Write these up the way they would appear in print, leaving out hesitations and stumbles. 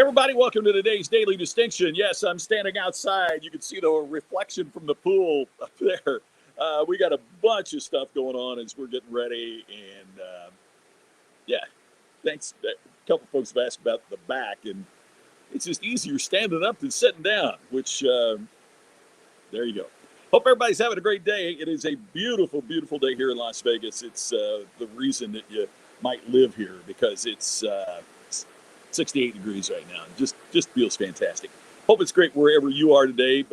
Everybody, welcome to today's Daily Distinction. Yes, I'm standing outside. You can see the reflection from the pool up there. We got a bunch of stuff going on as we're getting ready. And yeah, thanks. A couple folks have asked about the back, and it's just easier standing up than sitting down, which there you go. Hope everybody's having a great day. It is a beautiful, beautiful day here in Las Vegas. It's the reason that you might live here because it's 68 degrees right now. Just feels fantastic. Hope it's great wherever you are today.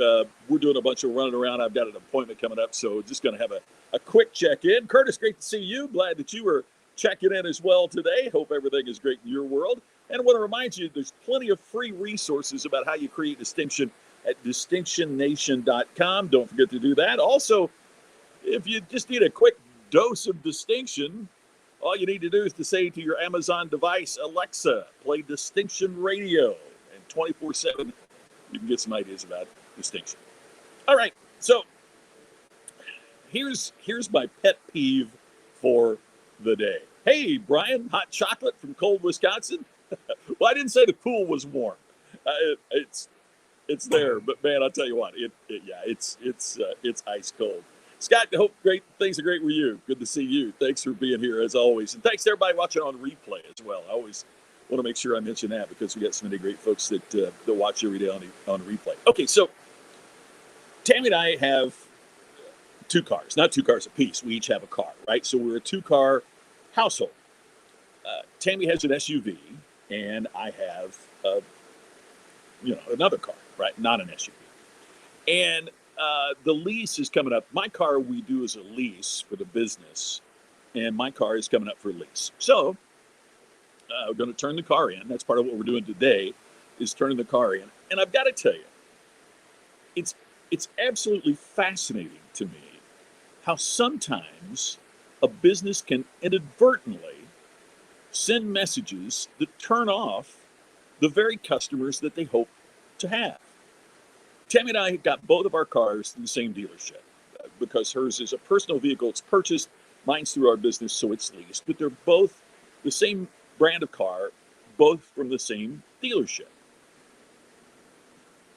We're doing a bunch of running around. I've got an appointment coming up, so just going to have a quick check-in. Curtis, great to see you. Glad that you were checking in as well today. Hope everything is great in your world. And I want to remind you, there's plenty of free resources about how you create distinction at distinctionnation.com. Don't forget to do that. Also, if you just need a quick dose of distinction, all you need to do is to say to your Amazon device, Alexa, play Distinction Radio. And 24/7, you can get some ideas about distinction. All right, so here's my pet peeve for the day. Hey, Brian, hot chocolate from cold Wisconsin. Well, I didn't say the pool was warm. It's there, but man, I'll tell you what, it's ice cold. Scott, I hope great things are great with you. Good to see you. Thanks for being here as always, and thanks to everybody watching on replay as well. I always want to make sure I mention that because we got so many great folks that watch every day on replay. Okay, so Tammy and I have two cars, not two cars apiece. We each have a car, right? So we're a two-car household. Tammy has an SUV, and I have another car, right? Not an SUV. And the lease is coming up. My car we do as a lease for the business, and my car is coming up for lease. So we're going to turn the car in. That's part of what we're doing today, is turning the car in. And I've got to tell you, it's absolutely fascinating to me how sometimes a business can inadvertently send messages that turn off the very customers that they hope to have. Tammy and I got both of our cars in the same dealership because hers is a personal vehicle. It's purchased. Mine's through our business, so it's leased. But they're both the same brand of car, both from the same dealership.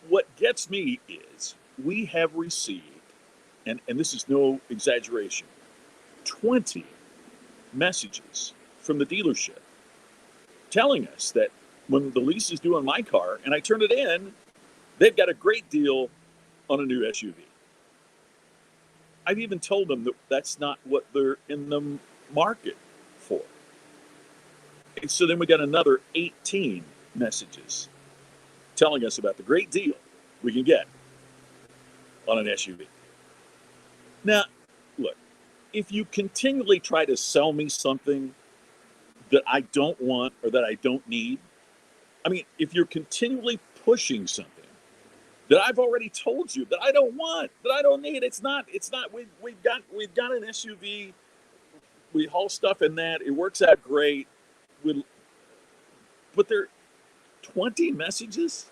What gets me is we have received, and this is no exaggeration, 20 messages from the dealership telling us that when the lease is due on my car and I turn it in, they've got a great deal on a new SUV. I've even told them that that's not what they're in the market for. And so then we got another 18 messages telling us about the great deal we can get on an SUV. Now, look, if you continually try to sell me something that I don't want or that I don't need, I mean, if you're continually pushing something that I've already told you that I don't want, that I don't need, it's not. We've got an SUV. We haul stuff in that. It works out great. But there are 20 messages,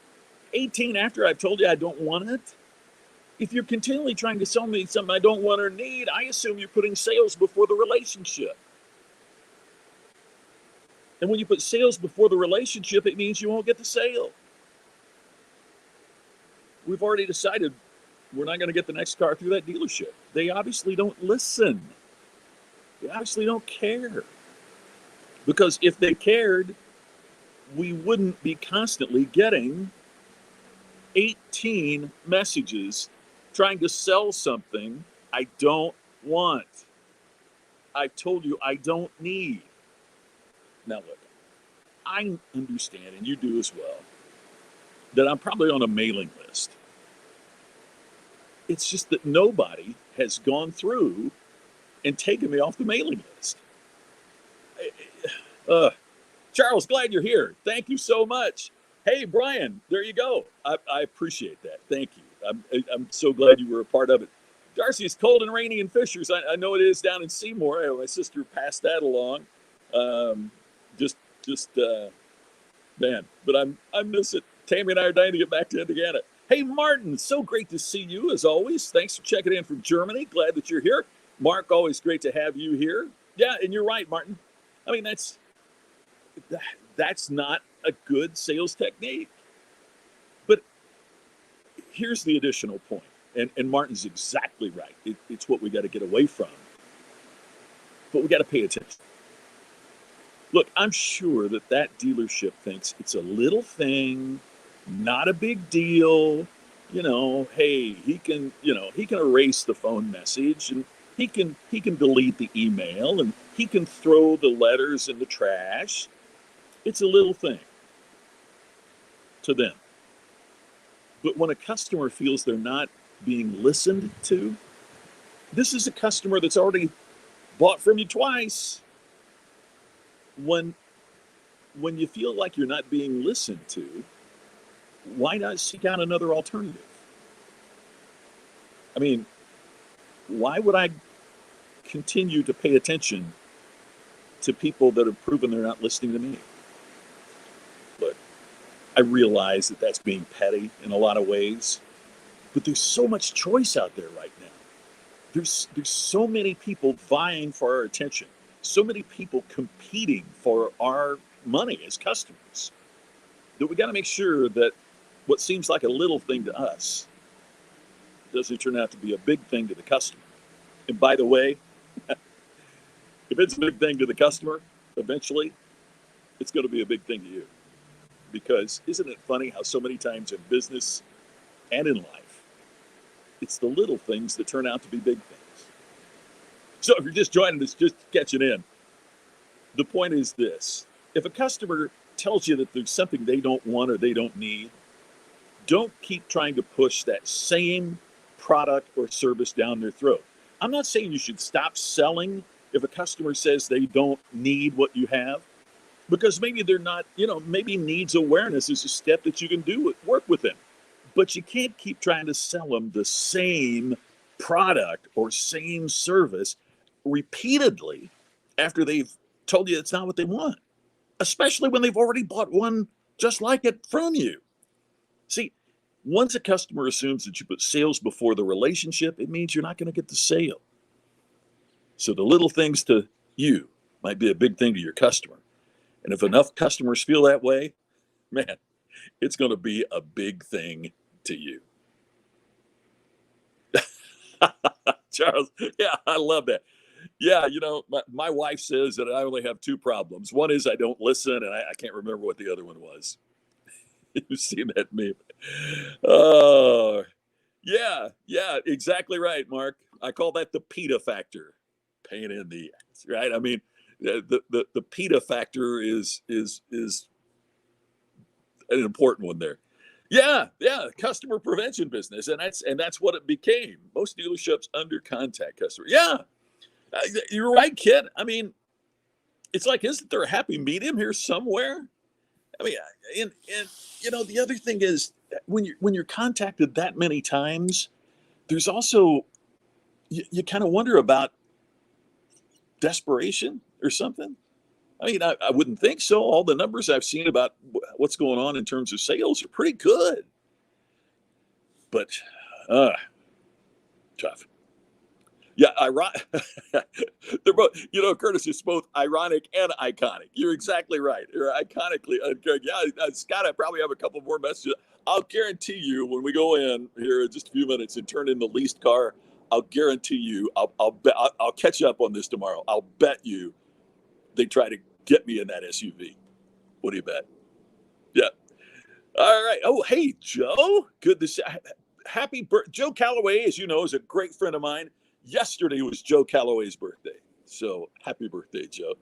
18 after I've told you I don't want it. If you're continually trying to sell me something I don't want or need, I assume you're putting sales before the relationship. And when you put sales before the relationship, it means you won't get the sale. We've already decided we're not going to get the next car through that dealership. They obviously don't listen. They obviously don't care. Because if they cared, we wouldn't be constantly getting 18 messages trying to sell something I don't want. I've told you I don't need. Now look, I understand, and you do as well, that I'm probably on a mailing list. It's just that nobody has gone through and taken me off the mailing list. Charles, glad you're here. Thank you so much. Hey, Brian, there you go. I appreciate that. Thank you. I'm so glad you were a part of it. Darcy, it's cold and rainy in Fishers. I know it is down in Seymour. My sister passed that along. Man, but I miss it. Tammy and I are dying to get back to Indiana. Hey, Martin, so great to see you as always. Thanks for checking in from Germany. Glad that you're here. Mark, always great to have you here. Yeah, and you're right, Martin. I mean, that's not a good sales technique. But here's the additional point, and Martin's exactly right. It's what we got to get away from, but we got to pay attention. Look, I'm sure that that dealership thinks it's a little thing, not a big deal. Hey, he can erase the phone message, and he can delete the email, and he can throw the letters in the trash. It's a little thing to them. But when a customer feels they're not being listened to, this is a customer that's already bought from you twice. When when you feel like you're not being listened to, why not seek out another alternative? I mean, why would I continue to pay attention to people that have proven they're not listening to me? But I realize that that's being petty in a lot of ways. But there's so much choice out there right now. There's so many people vying for our attention, so many people competing for our money as customers, that we got to make sure that what seems like a little thing to us doesn't turn out to be a big thing to the customer. And by the way, if it's a big thing to the customer, eventually it's going to be a big thing to you. Because isn't it funny how so many times in business and in life, it's the little things that turn out to be big things. So if you're just joining us, just catching in, the point is this. If a customer tells you that there's something they don't want or they don't need, don't keep trying to push that same product or service down their throat. I'm not saying you should stop selling if a customer says they don't need what you have, because maybe they're not, maybe needs awareness is a step that you can do work with them. But you can't keep trying to sell them the same product or same service repeatedly after they've told you it's not what they want, especially when they've already bought one just like it from you. See, once a customer assumes that you put sales before the relationship, it means you're not going to get the sale. So the little things to you might be a big thing to your customer. And if enough customers feel that way, man, it's going to be a big thing to you. Charles, yeah, I love that. Yeah, my wife says that I only have two problems. One is I don't listen, and I can't remember what the other one was. You've seen that meme. Oh, yeah, exactly right, Mark. I call that the PETA factor, pain in the ass, right? I mean, the PETA factor is an important one there. Yeah, customer prevention business, and that's what it became. Most dealerships under contact customer. Yeah, you're right, kid. I mean, it's like, isn't there a happy medium here somewhere? I mean, and the other thing is when you're contacted that many times, there's also you kind of wonder about desperation or something. I mean, I wouldn't think so. All the numbers I've seen about what's going on in terms of sales are pretty good, but tough. Yeah, they're both, Curtis, is both ironic and iconic. You're exactly right. You're iconically. Yeah, Scott, I probably have a couple more messages. I'll guarantee you when we go in here in just a few minutes and turn in the leased car, I'll guarantee you, I'll catch up on this tomorrow. I'll bet you they try to get me in that SUV. What do you bet? Yeah. All right. Oh, hey, Joe. Good to see. Happy birthday. Joe Calloway, as you know, is a great friend of mine. Yesterday was Joe Calloway's birthday. So happy birthday, Joe.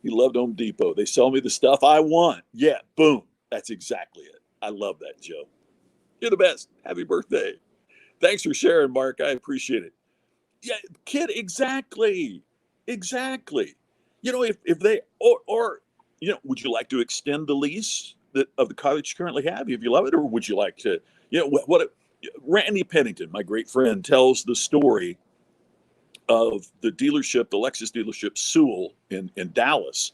He loved Home Depot. They sell me the stuff I want. Yeah, boom. That's exactly it. I love that, Joe. You're the best. Happy birthday. Thanks for sharing, Mark. I appreciate it. Yeah, kid, exactly. Exactly. If they, or would you like to extend the lease of the car that you currently have if you love it? Or would you like to, what Randy Pennington, my great friend, tells the story of the dealership, the Lexus dealership, Sewell in Dallas.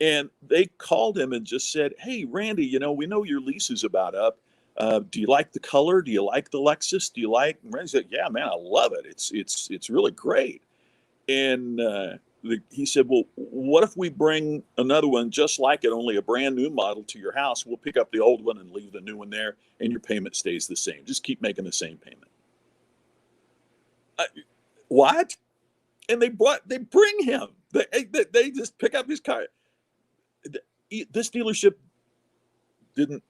And they called him and just said, hey, Randy, we know your lease is about up. Do you like the color? Do you like the Lexus? Do you like? And Randy said, yeah, man, I love it. It's really great. And he said, well, what if we bring another one just like it, only a brand new model to your house? We'll pick up the old one and leave the new one there, and your payment stays the same. Just keep making the same payment. What? And they bring him. They just pick up his car. This dealership didn't.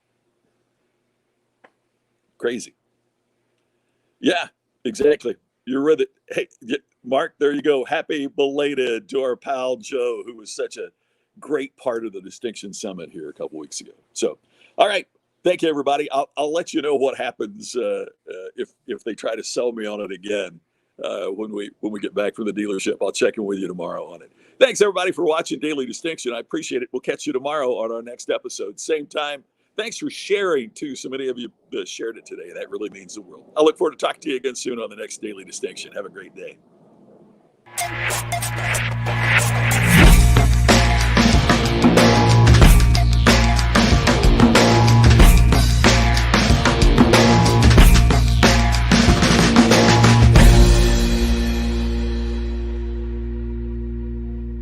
Crazy. Yeah, exactly. You're with it. Hey, Mark, there you go. Happy belated to our pal Joe, who was such a great part of the Distinction Summit here a couple weeks ago. So, all right. Thank you, everybody. I'll let you know what happens if they try to sell me on it again when we get back from the dealership. I'll check in with you tomorrow on it. Thanks, everybody, for watching Daily Distinction. I appreciate it. We'll catch you tomorrow on our next episode. Same time. Thanks for sharing, too. So many of you shared it today. That really means the world. I look forward to talking to you again soon on the next Daily Distinction. Have a great day.